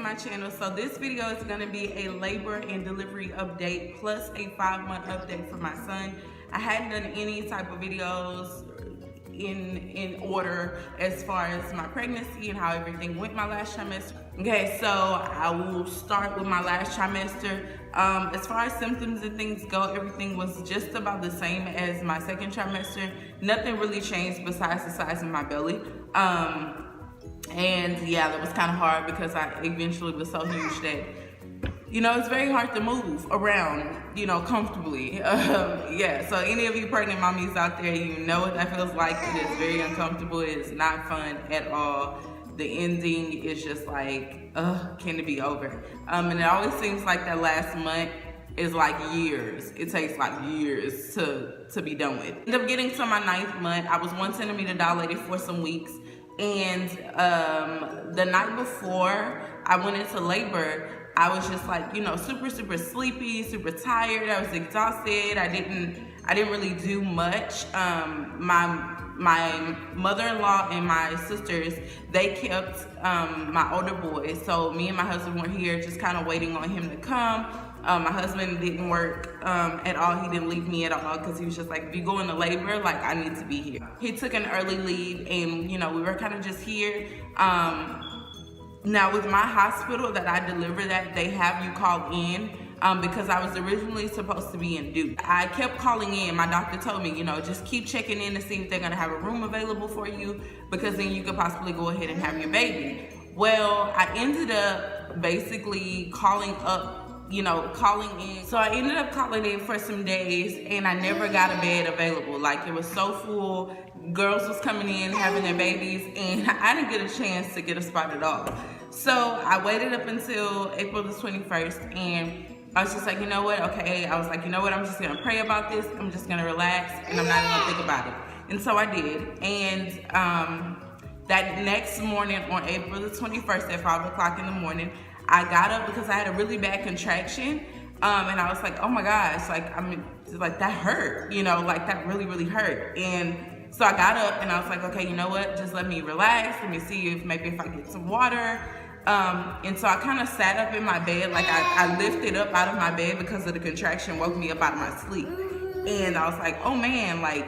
my channel. So this video is going to be a labor and delivery update plus a 5-month update for my son. I hadn't done any type of videos in order as far as my pregnancy and how everything went my last trimester. Okay, so I will start with my last trimester. As far as symptoms and things go, everything was just about the same as my second trimester. Nothing really changed besides the size of my belly. And yeah, that was kind of hard because I eventually was so huge that, you know, it's very hard to move around, you know, comfortably. Yeah, so any of you pregnant mommies out there, you know what that feels like. It is very uncomfortable. It is not fun at all. The ending is just like, can it be over? And it always seems like that last month is like years. It takes like years to be done with. Ended up getting to my 9th month. I was 1 centimeter dilated for some weeks. And the night before I went into labor, I was just like, you know, super sleepy, super tired. I was exhausted. I didn't really do much. My mother-in-law and my sisters, they kept my older boy. So me and my husband were here just kind of waiting on him to come. My husband didn't work at all. He didn't leave me at all because he was just like, if you go into labor, like, I need to be here. He took an early leave and, you know, we were kind of just here. Now with my hospital that I delivered at, they have you call in because I was originally supposed to be in Duke. I kept calling in. My doctor told me, you know, just keep checking in to see if they're gonna have a room available for you because then you could possibly go ahead and have your baby. Well, I ended up basically calling in. So I ended up calling in for some days and I never got a bed available. Like, it was so full. Girls was coming in having their babies and I didn't get a chance to get a spot at all. So I waited up until April the 21st and I was just like, you know what, okay. I was like, you know what, I'm just gonna pray about this. I'm just gonna relax and I'm not gonna think about it. And so I did. And that next morning on April the 21st at 5 o'clock in the morning, I got up because I had a really bad contraction. And I was like, oh my gosh, like, I mean, like that hurt, you know, like that really hurt. And so I got up and I was like, okay, you know what, just let me relax. Let me see if maybe if I get some water. And so I kind of sat up in my bed, like I lifted up out of my bed because of the contraction, woke me up out of my sleep. And I was like, oh man, like,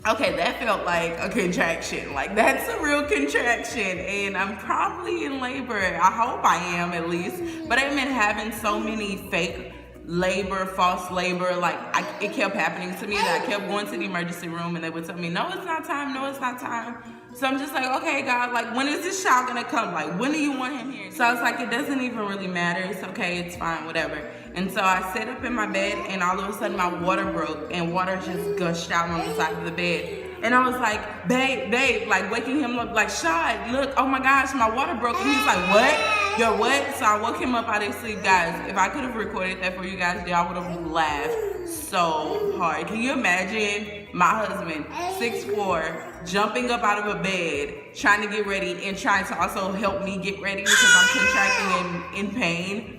okay, that felt like a contraction. Like, that's a real contraction. And I'm probably in labor. I hope I am at least. But I've been having so many fake labor, false labor. Like, it kept happening to me that I kept going to the emergency room and they would tell me, no, it's not time. No, it's not time. So I'm just like, okay, God, like, when is this child gonna come? Like, when do you want him here? So I was like, it doesn't even really matter. It's okay, it's fine, whatever. And so I sat up in my bed and all of a sudden my water broke and water just gushed out on the side of the bed. And I was like, babe, like waking him up, like, Shay, look, oh my gosh, my water broke. And he's like, what? You're what? So I woke him up out of his sleep. Guys, if I could have recorded that for you guys, y'all would have laughed so hard. Can you imagine my husband, 6'4", jumping up out of a bed, trying to get ready and trying to also help me get ready because I'm contracting in pain?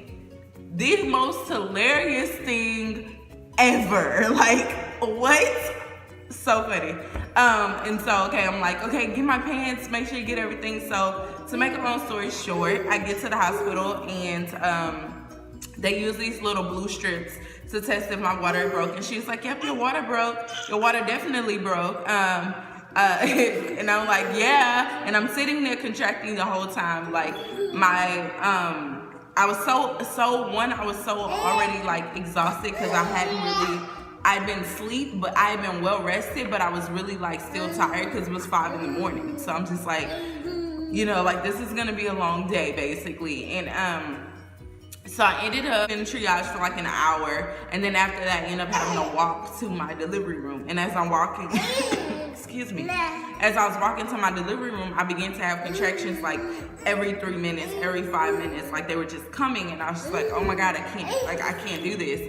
The most hilarious thing ever. Like, what? So funny. And so, okay, I'm like, okay, get my pants, make sure you get everything. So to make a long story short, I get to the hospital and they use these little blue strips to test if my water broke. And she was like, yep, your water broke. Your water definitely broke. And I'm like, yeah. And I'm sitting there contracting the whole time. Like, my, I was so already like exhausted because I'd been asleep, but I had been well rested, but I was really like still tired because it was 5 in the morning. So I'm just like, you know, like, this is gonna be a long day basically. And so I ended up in triage for like an hour, and then after that I ended up having to walk to my delivery room. And as I'm walking, excuse me, as I was walking to my delivery room, I began to have contractions like every 3 minutes, every 5 minutes, like they were just coming. And I was just like, oh my God, I can't do this.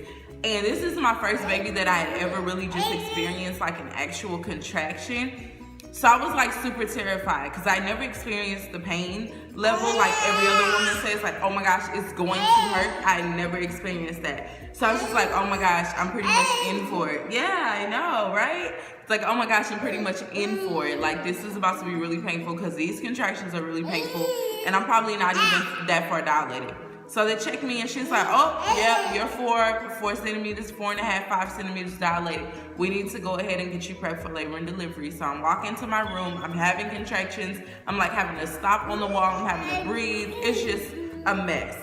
And this is my first baby that I had ever really just experienced like an actual contraction. So I was like super terrified because I never experienced the pain level like every other woman says, like, oh my gosh, it's going to hurt. I never experienced that. So I was just like, oh my gosh, I'm pretty much in for it. Yeah, I know, right? It's like, oh my gosh, I'm pretty much in for it. Like, this is about to be really painful because these contractions are really painful. and I'm probably not even that far dilated. So they checked me and she's like, oh, yeah, you're 4 centimeters, 4.5, 5 centimeters dilated. We need to go ahead and get you prepped for labor and delivery. So I'm walking to my room, I'm having contractions, I'm like having to stop on the wall, I'm having to breathe. It's just a mess.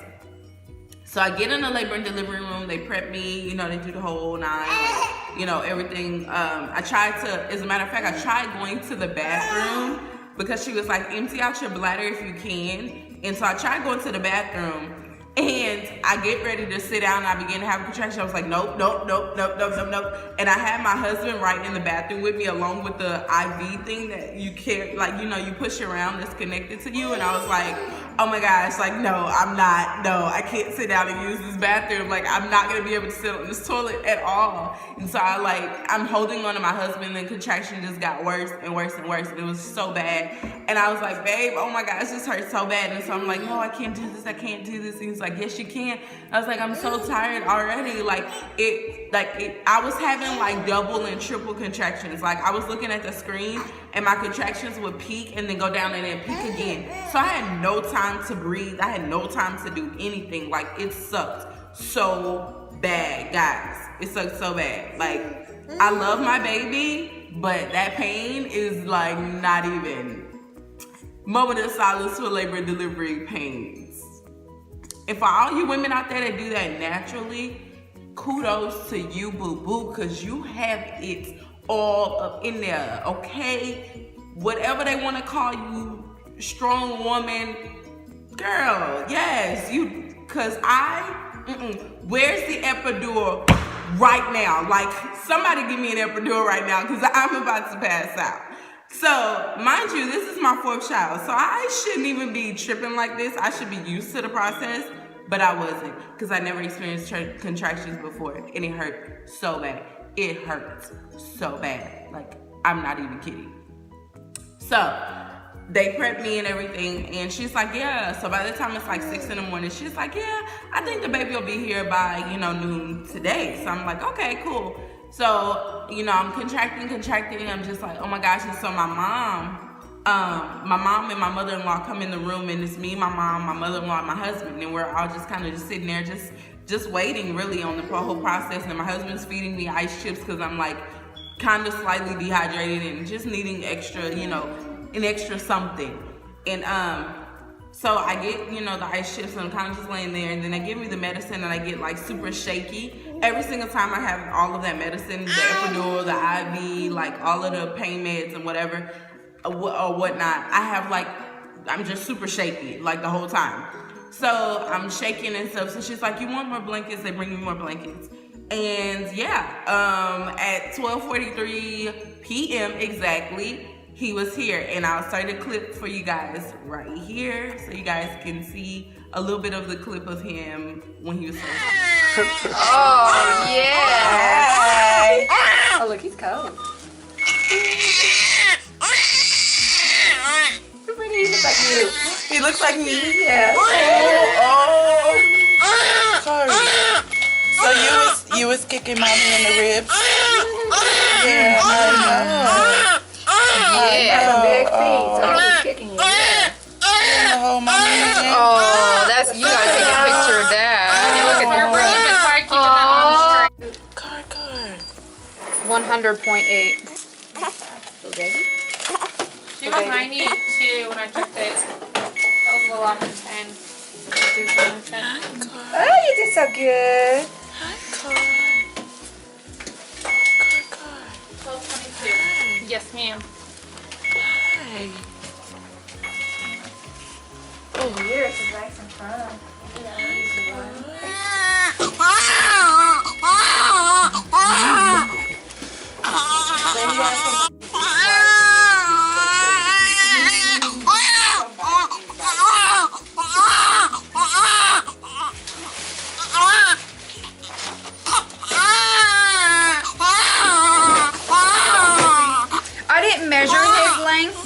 So I get in the labor and delivery room, they prep me, you know, they do the whole 9, like, you know, everything. I tried to, as a matter of fact, I tried going to the bathroom because she was like, empty out your bladder if you can. And so I tried going to the bathroom. And I get ready to sit down and I begin to have a contraction. I was like, nope, nope, nope, nope, nope, nope, nope. And I had my husband right in the bathroom with me along with the IV thing that you can't, like, you know, you push around that's connected to you. And I was like, oh my gosh, like, no, I can't sit down and use this bathroom. Like, I'm not going to be able to sit on this toilet at all. And so I'm holding on to my husband and contraction just got worse and worse and worse. And it was so bad. And I was like, babe, oh my gosh, this hurts so bad. And so I'm like, no, I can't do this. I can't do this. And he's like, yes, you can. I was like, I'm so tired already. I was having like double and triple contractions. Like I was looking at the screen and my contractions would peak and then go down and then peak again. So I had no time to breathe. I had no time to do anything. Like it sucked so bad, guys. It sucked so bad. Like I love my baby, but that pain is like not even. Moment of silence for labor and delivery pains. And for all you women out there that do that naturally, kudos to you, boo-boo, because you have it all up in there, okay? Whatever they want to call you, strong woman, girl, yes, you, because where's the epidural right now? Like, somebody give me an epidural right now, because I'm about to pass out. So, mind you, this is my 4th child, so I shouldn't even be tripping like this. I should be used to the process, but I wasn't, because I never experienced contractions before, and it hurt so bad. It hurt so bad. Like, I'm not even kidding. So, they prepped me and everything, and she's like, yeah. So by the time it's like 6 in the morning, she's like, yeah, I think the baby will be here by, you know, noon today. So I'm like, okay, cool. So, you know, I'm contracting. I'm just like, oh my gosh. And so my mom and my mother-in-law come in the room, and it's me, my mom, my mother-in-law, and my husband. And we're all just kind of just sitting there, just waiting really on the whole process. And my husband's feeding me ice chips because I'm like kind of slightly dehydrated and just needing extra, you know, an extra something. And so I get, you know, the ice chips, and I'm kind of just laying there, and then they give me the medicine, and I get like super shaky. Every single time I have all of that medicine, the epidural, the IV, like all of the pain meds and whatever, or whatnot, I have like, I'm just super shaky, like the whole time. So I'm shaking and stuff. So she's like, you want more blankets? They bring me more blankets. And yeah, at 12:43 p.m. exactly, he was here, and I'll start a clip for you guys right here so you guys can see a little bit of the clip of him when he was first. Oh, yeah. Hi. Oh, look, he's cold. He looks like you. He looks like me? Yeah. Sorry. So you was kicking mommy in the ribs? Yeah, I know. Yeah, some big feet, so he's kicking you. Yeah. Oh, that's, you gotta take a picture of that. Look at her brother in the car keeping that on straight. Car. 100.8. Little baby? She was 92 when I took this. That was a little off the 10. Oh, you did so good. Hi, Car. Car. 12:22. Yes, ma'am. Hi. Oh, yours is nice and firm.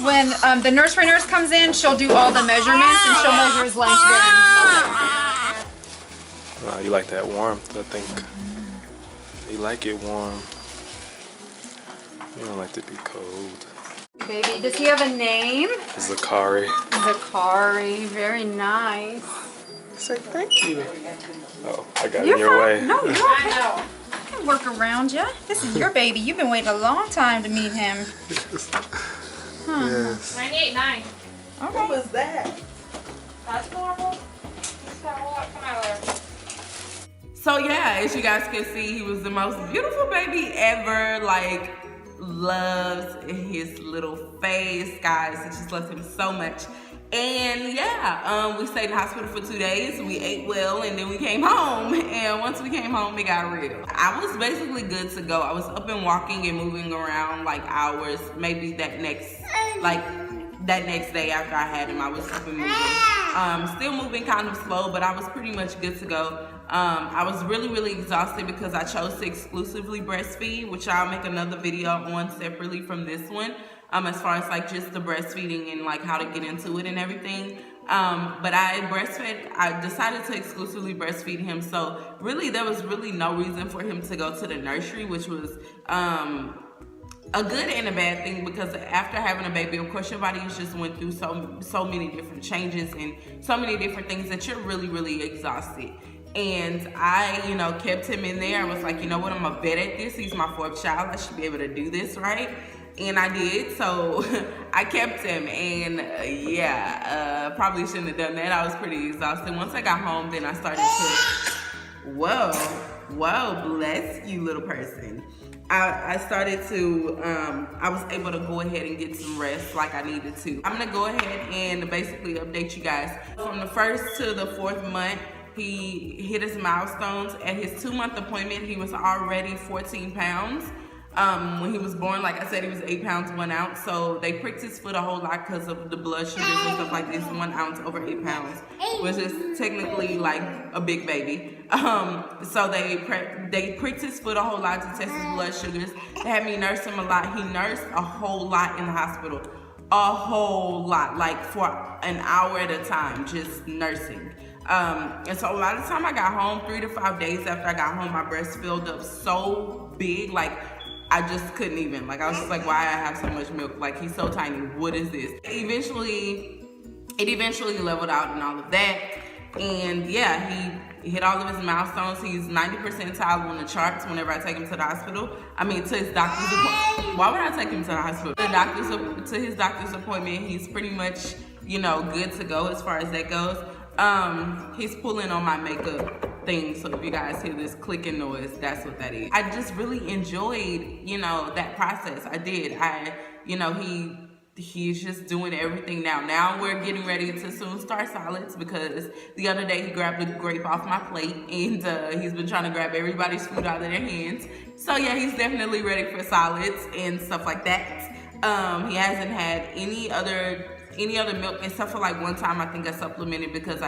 When the nursery nurse comes in, she'll do all the measurements and she'll measure his length then. You like that warmth, I think. You like it warm. You don't like to be cold. baby. Does he have a name? Zakari. Zakari. Very nice. Say thank you. Oh, I got You're in your fine. way. No, you're okay. I know. I can work around you. This is your baby. You've been waiting a long time to meet him. Yes. 98.9. What Okay. was that? That's normal. So what can I learn? So yeah, as you guys can see, he was the most beautiful baby ever. Like, loves his little face, guys. It just loves him so much. And yeah, we stayed in the hospital for 2 days. We ate well, and then we came home. And once we came home, it got real. I was basically good to go. I was up and walking and moving around like hours. Maybe that next day after I had him, I was up and moving. Still moving kind of slow, but I was pretty much good to go. I was really exhausted because I chose to exclusively breastfeed, which I'll make another video on separately from this one. As far as like just the breastfeeding and like how to get into it and everything. But I decided to exclusively breastfeed him. So really there was really no reason for him to go to the nursery, which was a good and a bad thing, because after having a baby, of course your body has just went through so many different changes and so many different things that you're really exhausted. And I, kept him in there. I was like, you know what, I'm a vet at this. He's my 4th child. I should be able to do this, right? And I did, so I kept him, and probably shouldn't have done that. I was pretty exhausted. Once I got home, then I started to, whoa, bless you, little person. I started to, I was able to go ahead and get some rest like I needed to. I'm gonna go ahead and basically update you guys. From the 1st to the 4th month, he hit his milestones. At his 2-month appointment, he was already 14 pounds. When he was born, like I said, he was 8 pounds 1 ounce. So they pricked his foot a whole lot because of the blood sugars and stuff like this. 1 ounce over 8 pounds, which is technically like a big baby. So they pricked his foot a whole lot to test his blood sugars. They had me nurse him a lot. He nursed a whole lot in the hospital, a whole lot, like for an hour at a time, just nursing. And so by the time I got home, 3 to 5 days after I got home, my breast filled up so big, like I just couldn't even. Like I was just like, why I have so much milk? Like he's so tiny. What is this? It eventually leveled out and all of that. And yeah, he hit all of his milestones. He's 90th percentile on the charts whenever I take him to the hospital. I mean, to his doctor's appointment. Why would I take him to the hospital? To his doctor's appointment, he's pretty much, good to go as far as that goes. He's pulling on my makeup thing, so if you guys hear this clicking noise, that's what that is. I just really enjoyed, that process. I did. He's just doing everything now. Now we're getting ready to soon start solids, because the other day he grabbed a grape off my plate, and he's been trying to grab everybody's food out of their hands. So yeah, he's definitely ready for solids and stuff like that. He hasn't had any other milk, except for like one time I think I supplemented because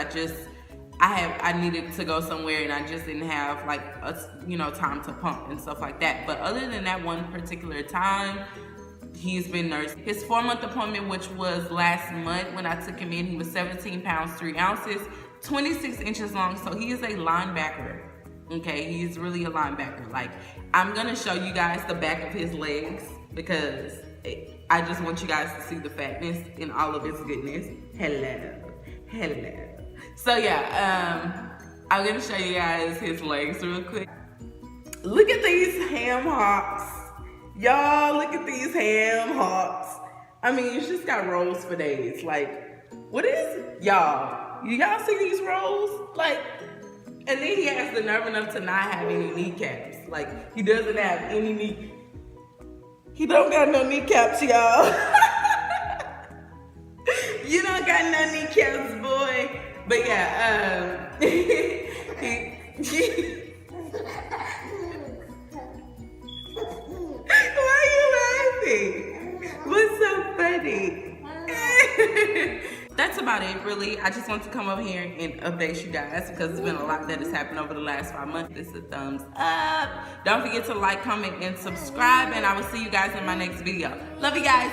I needed to go somewhere and I just didn't have like time to pump and stuff like that. But other than that one particular time, he's been nursed. His 4-month appointment, which was last month when I took him in, he was 17 pounds 3 ounces, 26 inches long. So he is a linebacker. Okay, he's really a linebacker. Like, I'm gonna show you guys the back of his legs because I just want you guys to see the fatness in all of its goodness. Hello. So yeah, I'm gonna show you guys his legs real quick. Look at these ham hocks. Y'all, look at these ham hocks. I mean, you just got rolls for days. Like, what is it? Y'all see these rolls? Like, and then he has the nerve enough to not have any kneecaps. Like, he doesn't have any He don't got no kneecaps, y'all. You don't got no kneecaps, boy. But yeah, Why are you laughing? What's so funny? That's about it, really. I just want to come over here and update you guys because it's been a lot that has happened over the last 5 months. This is a thumbs up. Don't forget to like, comment, and subscribe, and I will see you guys in my next video. Love you guys.